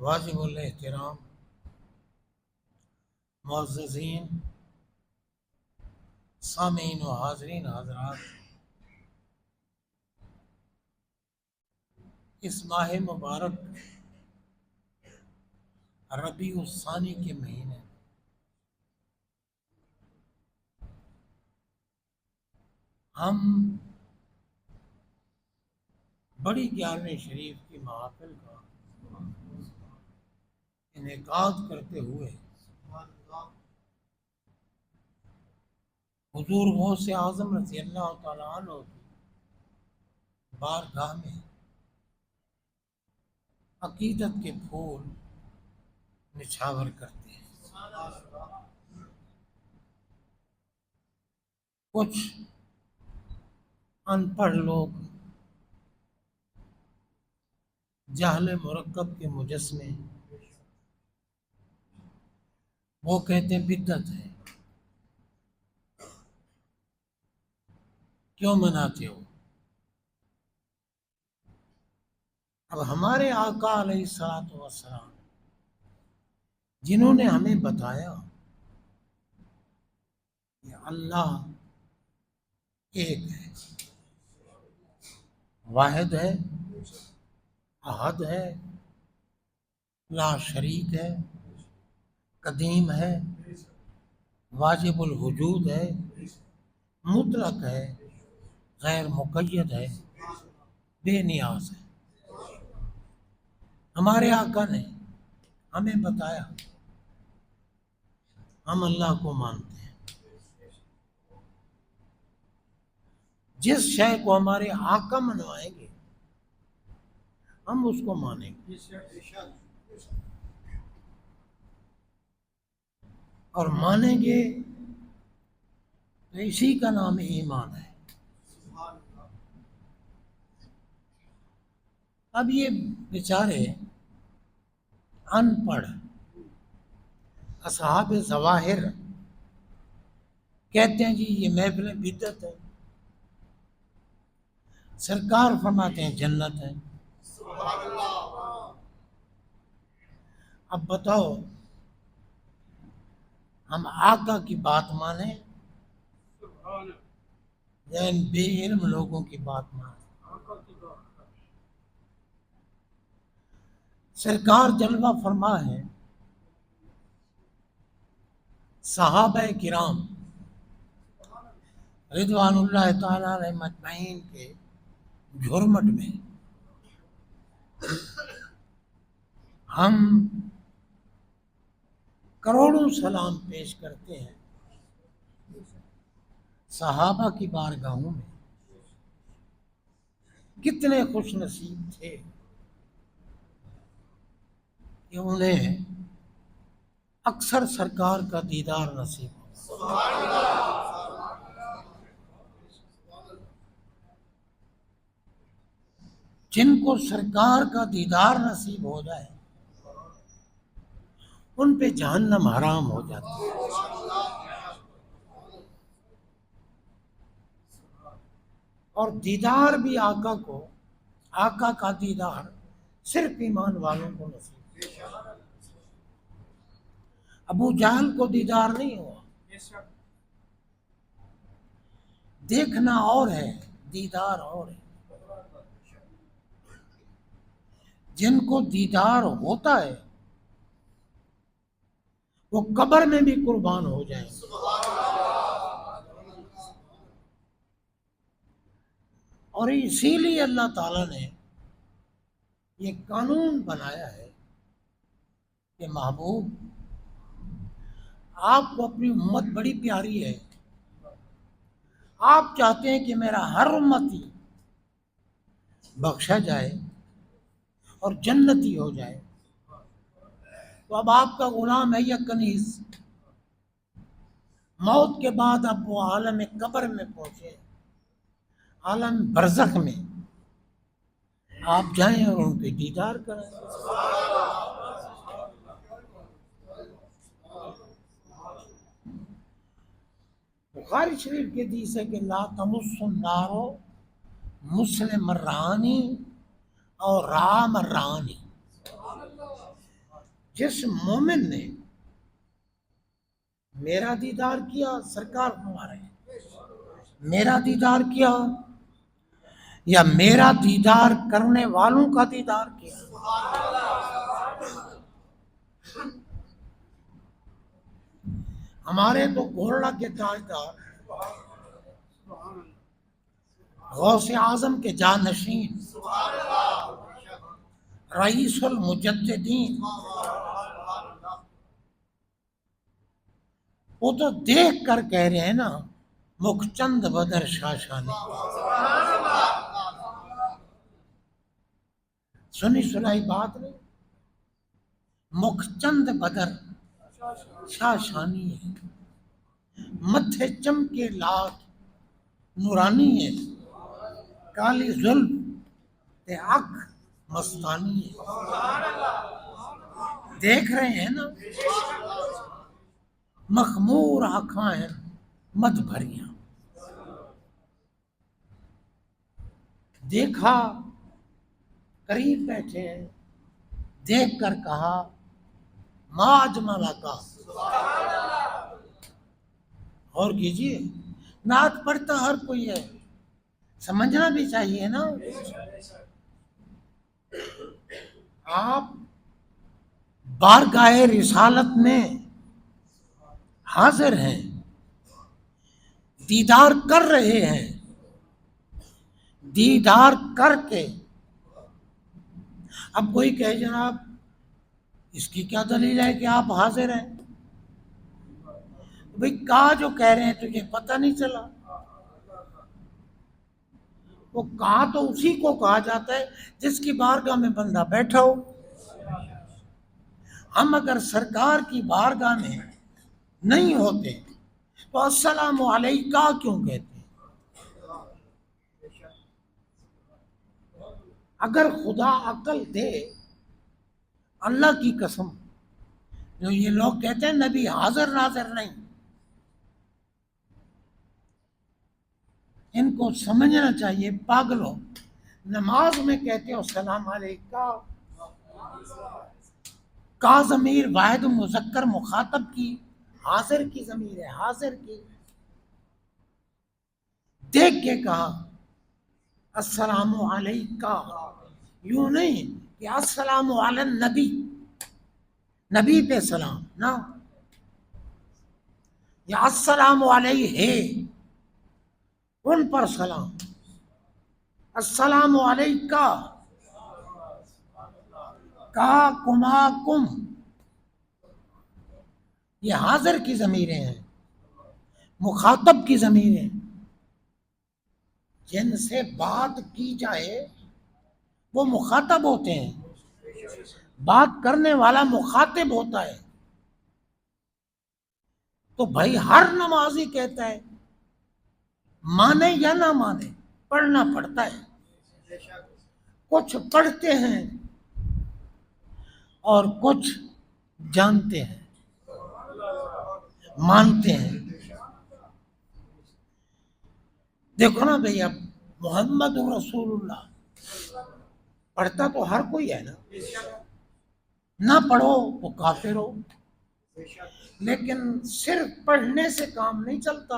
واجب الاحترام معززین سامعین و حاضرین حضرات، اس ماہ مبارک ربیع الثانی کے مہینے ہم بڑی 11ویں شریف کی محافل کا انعقاد کرتے ہوئے حضور غوث اعظم رضی اللہ تعالیٰ عنہ کی بارگاہ میں عقیدت کے پھول نچھاور کرتے ہیں۔ کچھ ان پڑھ لوگ جہل مرکب کے مجسمے، وہ کہتے ہیں بدعت ہے، کیوں مناتے ہو؟ اب ہمارے آقا علیہ الصلوۃ والسلام جنہوں نے ہمیں بتایا کہ اللہ ایک ہے، واحد ہے، احد ہے، لا شریک ہے، قدیم ہے، واجب الوجود ہے، مطلق ہے، غیر مقید ہے، بے نیاز ہے۔ ہمارے آقا نے ہمیں بتایا، ہم اللہ کو مانتے ہیں۔ جس شے کو ہمارے آقا منوائیں گے ہم اس کو مانیں گے، اور مانیں گے تو اسی کا نام ایمان ہے۔ اب یہ بیچارے ان پڑھ اصحاب ظواہر کہتے ہیں جی یہ محفل بدعت ہے، سرکار فرماتے ہیں جنت ہے۔ اب بتاؤ ہم آقا کی بات مانیں یا ان بے علم لوگوں کی بات مانیں؟ سرکار جلوہ فرما ہے، صحابہ کرام رضوان اللہ تعالیٰ علیہ مجمعین کے جھرمٹ میں ہم کروڑوں سلام پیش کرتے ہیں صحابہ کی بارگاہوں میں۔ کتنے خوش نصیب تھے کہ انہیں اکثر سرکار کا دیدار نصیب ہو۔ جن کو سرکار کا دیدار نصیب ہو جائے ان پہ جہنم حرام ہو جاتی ہے۔ اور دیدار بھی آقا کو، آقا کا دیدار صرف ایمان والوں کو نصیب ہے۔ ابو جہل کو دیدار نہیں ہوا، دیکھنا اور ہے، دیدار اور ہے۔ جن کو دیدار ہوتا ہے وہ قبر میں بھی قربان ہو جائیں گے۔ اور اسی لیے اللہ تعالیٰ نے یہ قانون بنایا ہے کہ محبوب آپ کو اپنی امت بڑی پیاری ہے، آپ چاہتے ہیں کہ میرا ہر امتی بخشا جائے اور جنتی ہو جائے، تو اب آپ کا غلام ہے یا کنیز، موت کے بعد اب وہ عالم قبر میں پہنچے، عالم برزخ میں آپ جائیں اور ان کے دیدار کریں۔ بخاری شریف کے حدیث ہے کہ لا تمس النار مسلم رانی اور رام رانی، جس مومن نے میرا دیدار کیا، سرکار ہمارے میرا دیدار کیا یا میرا دیدار کرنے والوں کا دیدار کیا، ہمارے تو گھوڑا کے تاجدار غوث اعظم کے جانشین رئیس المجددین، وہ تو دیکھ کر کہہ رہے ہیں نا مکچند بدر شاشانی، سنی سنائی بات نہیں، مکچند بدر شاشانی ہے، متھے چمکے لات نورانی ہے، کالی ظلم تے اکھ مستانی ہے، دیکھ رہے ہیں نا مخمور آنکھاں ہیں مد بھریاں، دیکھا قریب بیٹھے ہیں، دیکھ کر کہا ما اجملہ کا، اور کیجئے، نعت پڑھتا ہر کوئی ہے، سمجھنا بھی چاہیے نا، آپ بارگاہ رسالت میں حاضر ہیں، دیدار کر رہے ہیں، دیدار کر کے اب کوئی کہے جناب اس کی کیا دلیل ہے کہ آپ حاضر ہیں، بھئی کہا جو کہہ رہے ہیں تجھے پتہ نہیں چلا، وہ کہا تو اسی کو کہا جاتا ہے جس کی بارگاہ میں بندہ بیٹھا ہو، ہم اگر سرکار کی بارگاہ میں نہیں ہوتے تو السلام علیکہ کیوں کہتے ہیں؟ اگر خدا عقل دے، اللہ کی قسم، جو یہ لوگ کہتے ہیں نبی حاضر ناظر نہیں، ان کو سمجھنا چاہیے پاگلوں، نماز میں کہتے ہو السلام علیکہ، کا ضمیر واحد مذکر مخاطب کی، حاضر کی ضمیر ہے، حاضر کی، دیکھ کے کہا السلام علیکہ، یوں نہیں کہ السلام علی النبی، نبی پہ سلام نہ، یا السلام علیہ ان پر سلام، السلام علیکہ کا کما کم، یہ حاضر کی ضمیریں ہیں، مخاطب کی ضمیریں، جن سے بات کی جائے وہ مخاطب ہوتے ہیں، بات کرنے والا مخاطب ہوتا ہے، تو بھائی ہر نمازی کہتا ہے مانے یا نہ مانے پڑھنا پڑتا ہے، کچھ پڑھتے ہیں اور کچھ جانتے ہیں، مانتے ہیں، دیکھو نا بھئی اب محمد رسول اللہ پڑھتا تو ہر کوئی ہے نا، نہ پڑھو تو کافر ہو، لیکن صرف پڑھنے سے کام نہیں چلتا،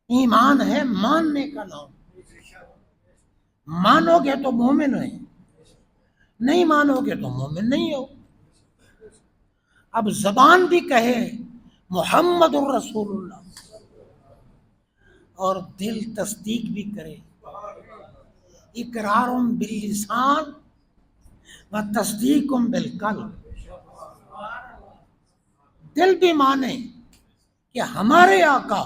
ایمان ہے ماننے کا نام، مانو گے تو مومن ہے، نہیں مانو گے تو مومن نہیں ہو، اب زبان بھی کہے محمد الرسول اللہ اور دل تصدیق بھی کرے، اقرار باللسان و تصدیق بالقلب، دل بھی مانے کہ ہمارے آقا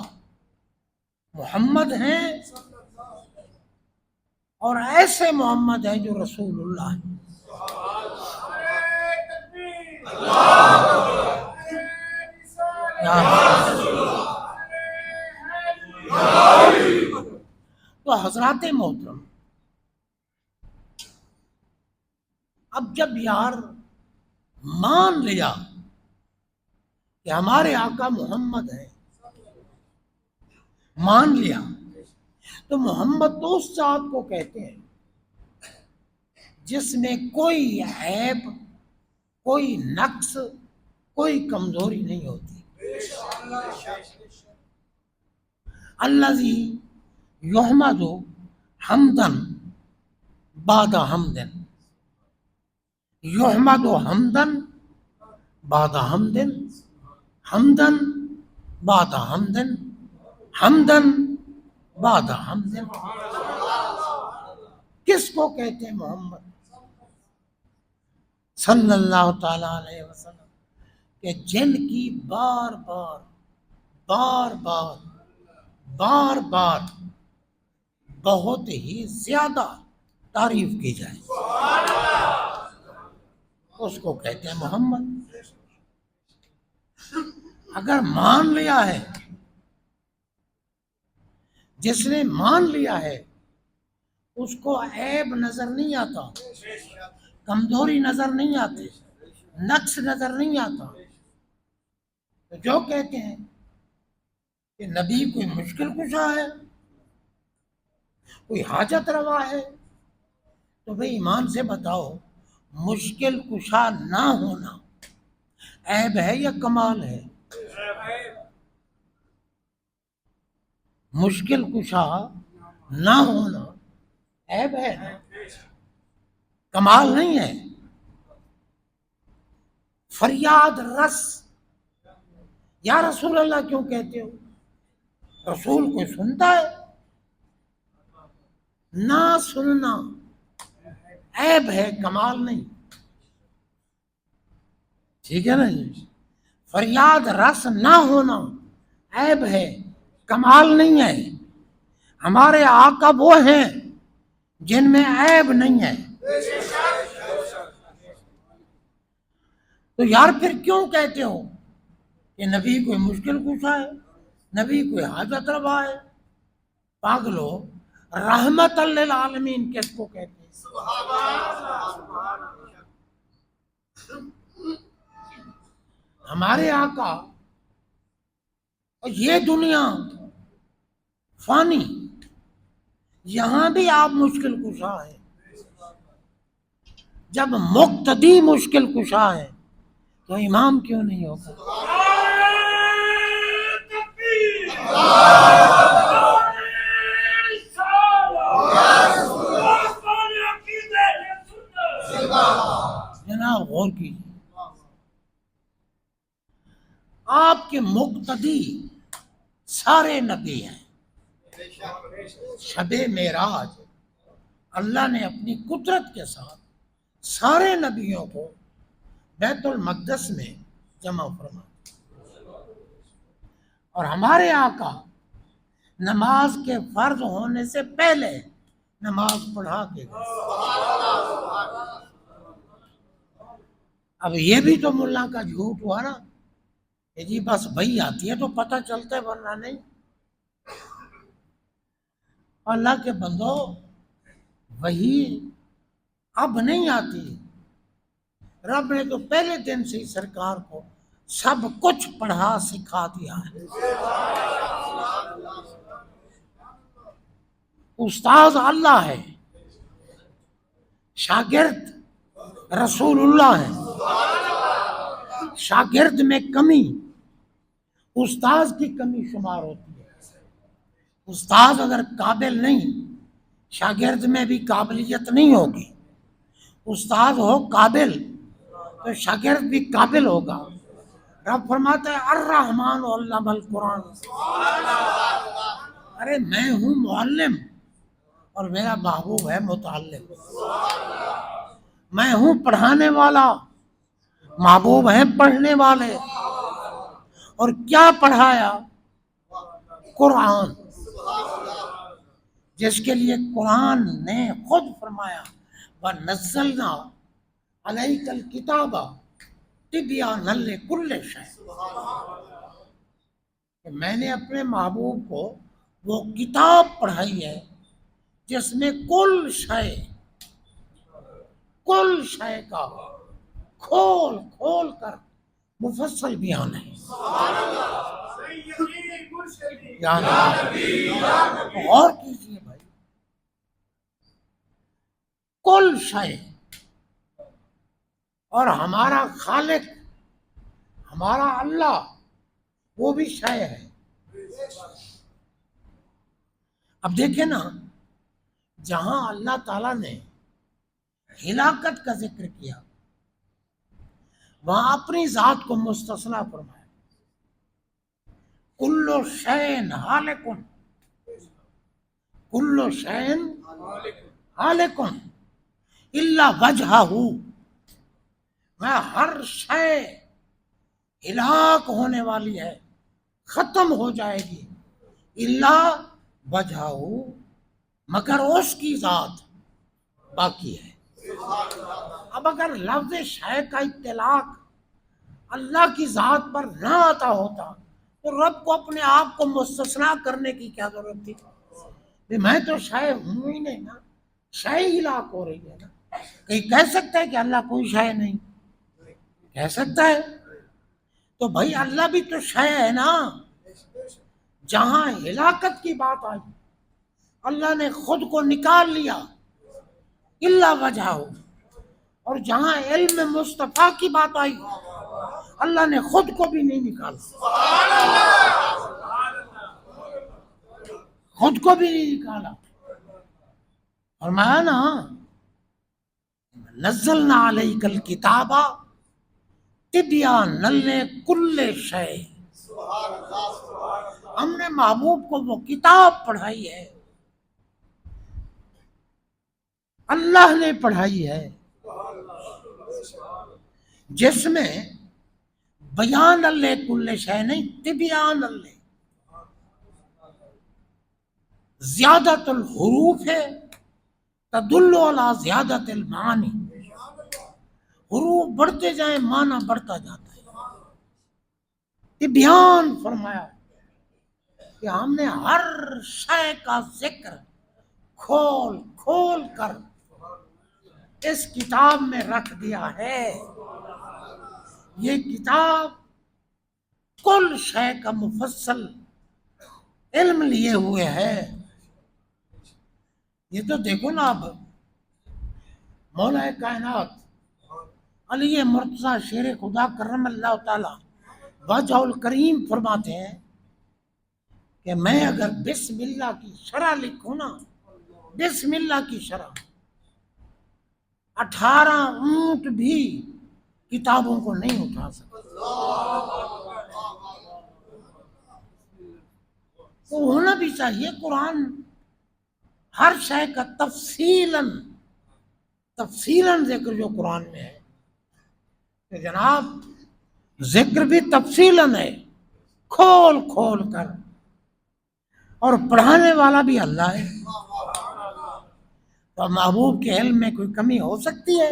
محمد ہیں اور ایسے محمد ہیں جو رسول اللہ ہیں، تو حضرات محترم، اب جب یار مان لیا کہ ہمارے آقا محمد ہیں، مان لیا، تو محمد تو اس ذات کو کہتے ہیں جس میں کوئی عیب، کوئی نقص، کوئی کمزوری نہیں ہوتی. الذی یحمد حمدن بعد حمدن، یحمد حمدن بعد حمدن، حمدن بعد حمدن، حمدن بعد حمدن. کس کو کہتے ہیں؟ محمد صلی اللہ تعالی علیہ وسلم، کہ جن کی بار بار بار بار بار بار بہت ہی زیادہ تعریف کی جائے، اس کو کہتے ہیں محمد. اگر مان لیا ہے، جس نے مان لیا ہے، اس کو عیب نظر نہیں آتا، کمزوری نظر نہیں آتی، نقص نظر نہیں آتا. تو جو کہتے ہیں کہ نبی کوئی مشکل کشا ہے، کوئی حاجت روا ہے، تو بھئی ایمان سے بتاؤ، مشکل کشا نہ ہونا عیب ہے یا کمال ہے؟ مشکل کشا نہ ہونا عیب ہے، کمال نہیں ہے. فریاد رس، یا رسول اللہ کیوں کہتے ہو؟ رسول کو سنتا ہے، نہ سننا عیب ہے، کمال نہیں. ٹھیک ہے نا جی؟ فریاد رس نہ ہونا عیب ہے، کمال نہیں ہے. ہمارے آقا وہ ہیں جن میں عیب نہیں ہے. تو یار پھر کیوں کہتے ہو کہ نبی کوئی مشکل کشا ہے، نبی کوئی حاجت روا ہے؟ پاگلو، رحمت للعالمین کس کو کہتے ہیں؟ ہمارے آقا، اور یہ دنیا فانی، یہاں بھی آپ مشکل کشا ہیں. جب مقتدی مشکل کشا ہے تو امام کیوں نہیں ہوگا؟ جناب غور کیجیے، آپ کے مقتدی سارے نبی ہیں. شب معراج اللہ نے اپنی قدرت کے ساتھ سارے نبیوں کو بیت المقدس میں جمع فرما، اور ہمارے آقا نماز کے فرض ہونے سے پہلے نماز پڑھا کے گئے. اب یہ بھی تو ملا کا جھوٹ ہوا نا کہ جی بس بھئی آتی ہے تو پتہ چلتا ہے، ورنہ نہیں. اللہ کے بندو، وہی اب نہیں آتی. رب نے تو پہلے دن سے ہی سرکار کو سب کچھ پڑھا سکھا دیا ہے. استاد اللہ ہے، شاگرد رسول اللہ ہے. شاگرد میں کمی استاد کی کمی شمار ہوتی ہے. استاد اگر قابل نہیں، شاگرد میں بھی قابلیت نہیں ہوگی. استاد ہو قابل تو شاگرد بھی قابل ہوگا. رب فرماتا ہے الرحمن علم القرآن. ارے میں ہوں معلم اور میرا محبوب ہے متعلم. میں ہوں پڑھانے والا، محبوب ہیں پڑھنے والے. اور کیا پڑھایا؟ قرآن، جس کے لیے قرآن نے خود فرمایا وَنَزَّلْنَا عَلَيْكَ الْكِتَابَ تِبْيَانًا لِكُلِّ شَيْءٍ، کہ میں نے اپنے محبوب کو وہ کتاب پڑھائی ہے جس میں کل شے کا کھول کھول کر مفصل بیان ہے. غور کیجیے بھائی، کل شے اور ہمارا خالق، ہمارا اللہ، وہ بھی شے ہے۔ اب دیکھیں نا، جہاں اللہ تعالیٰ نے ہلاکت کا ذکر کیا وہاں اپنی ذات کو مستثنیٰ فرمایا، کل شیء ہالک، کل شیء ہالک الا وجہہ، میں ہر شے ہلاک ہونے والی ہے، ختم ہو جائے گی، الا وجہہ، مگر اس کی ذات باقی ہے۔ اب اگر لفظ شے کا اطلاق اللہ کی ذات پر نہ آتا ہوتا تو رب کو اپنے آپ کو مستثنیٰ کرنے کی کیا ضرورت تھی؟ میں تو شے ہوں ہی نہیں نا، شے ہلاک ہو رہی ہے نا۔ کہیں کہہ سکتا ہے کہ اللہ کوئی شے نہیں؟ کہہ سکتا ہے؟ تو بھائی اللہ بھی تو شے ہے نا۔ جہاں ہلاکت کی بات آئی اللہ نے خود کو نکال لیا، الا وجہہ، اور جہاں علم مصطفیٰ کی بات آئی اللہ نے خود کو بھی نہیں نکالا، خود کو بھی نہیں نکالا۔ فرمایا نا، نزلنا علیک الکتاب تبیانا لکل شیء، ہم نے محبوب کو وہ کتاب پڑھائی ہے، اللہ نے پڑھائی ہے، جس میں بیان لکل شیء نہیں، تبیان زیادت الحروف ہے تدل علی زیادت المعانی، حروف بڑھتے جائیں معنی بڑھتا جاتا ہے۔ تبیان فرمایا کہ ہم نے ہر شے کا ذکر کھول کھول کر اس کتاب میں رکھ دیا ہے۔ یہ کتاب کل شے کا مفصل علم لیے ہوئے ہے۔ یہ تو دیکھو نا، اب مولا کائنات علی مرتضیٰ شیر خدا کرم اللہ تعالی وجہ الکریم فرماتے ہیں کہ میں اگر بسم اللہ کی شرح لکھوں نا، بسم اللہ کی شرح، 18 اونٹ بھی کتابوں کو نہیں اٹھا سکتے۔ تو ہونا بھی چاہیے قرآن ہر شے کا تفصیلاً ذکر جو قرآن میں ہے، کہ جناب ذکر بھی تفصیلاً ہے، کھول کھول کر، اور پڑھانے والا بھی اللہ ہے۔ تو محبوب کے علم میں کوئی کمی ہو سکتی ہے؟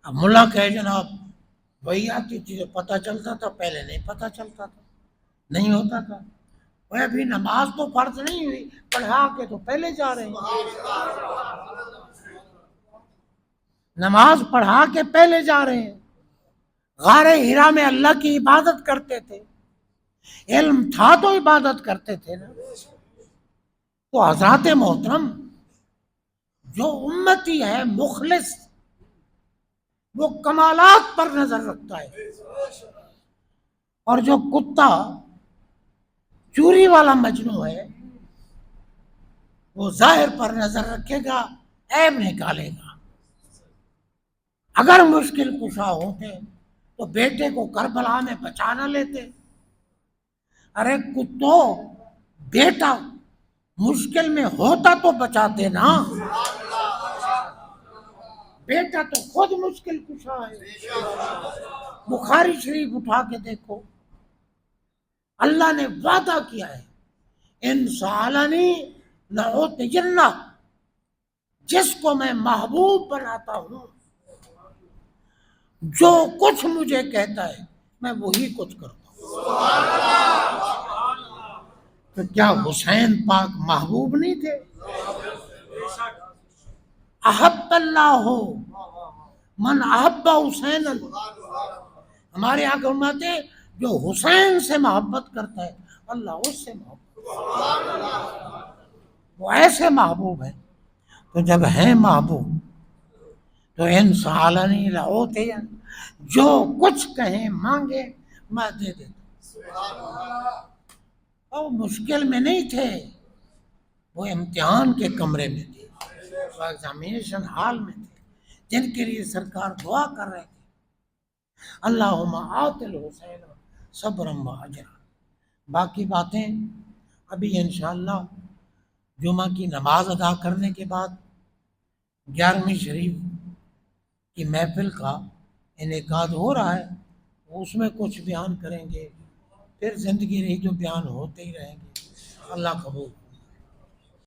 اب ملا کہے جناب وہی آتی تھی جو پتہ چلتا تھا، پہلے نہیں پتہ چلتا تھا، نہیں ہوتا تھا۔ وہ ابھی نماز تو فرض نہیں ہوئی، پڑھا کے تو پہلے جا رہے ہیں، نماز پڑھا کے پہلے جا رہے ہیں۔ غار حرا میں اللہ کی عبادت کرتے تھے، علم تھا تو عبادت کرتے تھے نا۔ تو حضرات محترم، جو امتی ہے مخلص، وہ کمالات پر نظر رکھتا ہے، اور جو کتا چوری والا مجنو ہے وہ ظاہر پر نظر رکھے گا، عیب نکالے گا۔ اگر مشکل کشا ہوتے تو بیٹے کو کربلا میں بچا نہ لیتے؟ ارے کتو، بیٹا مشکل میں ہوتا تو بچاتے نا، بیٹا تو خود مشکل کشا ہے۔ بخاری شریف اٹھا کے دیکھو، اللہ نے وعدہ کیا ہے، ان سالنی لأعطینہ، جس کو میں محبوب بناتا ہوں، جو کچھ مجھے کہتا ہے میں وہی کچھ کرتا ہوں۔ تو کیا حسین پاک محبوب نہیں تھے؟ احب اللہ من احب حسین، ہمارے آقا فرماتے ہیں جو حسین سے محبت کرتا ہے اللہ اس سے محبت، وہ ایسے محبوب ہیں۔ تو جب ہیں محبوب تو ان سالنی لعوتین، جو کچھ کہیں مانگے میں دے دیتا ہوں۔ اور مشکل میں نہیں تھے، وہ امتحان کے کمرے میں تھے، وہ ایگزامینیشن ہال میں تھے، جن کے لیے سرکار دعا کر رہے تھے، اللہم آت الحسین صبرا و اجرا۔ باقی باتیں ابھی انشاءاللہ جمعہ کی نماز ادا کرنے کے بعد 11ویں شریف کی محفل کا انعقاد ہو رہا ہے، اس میں کچھ بیان کریں گے، پھر زندگی رہی جو بیان ہوتے ہی رہیں گے۔ اللہ قبول۔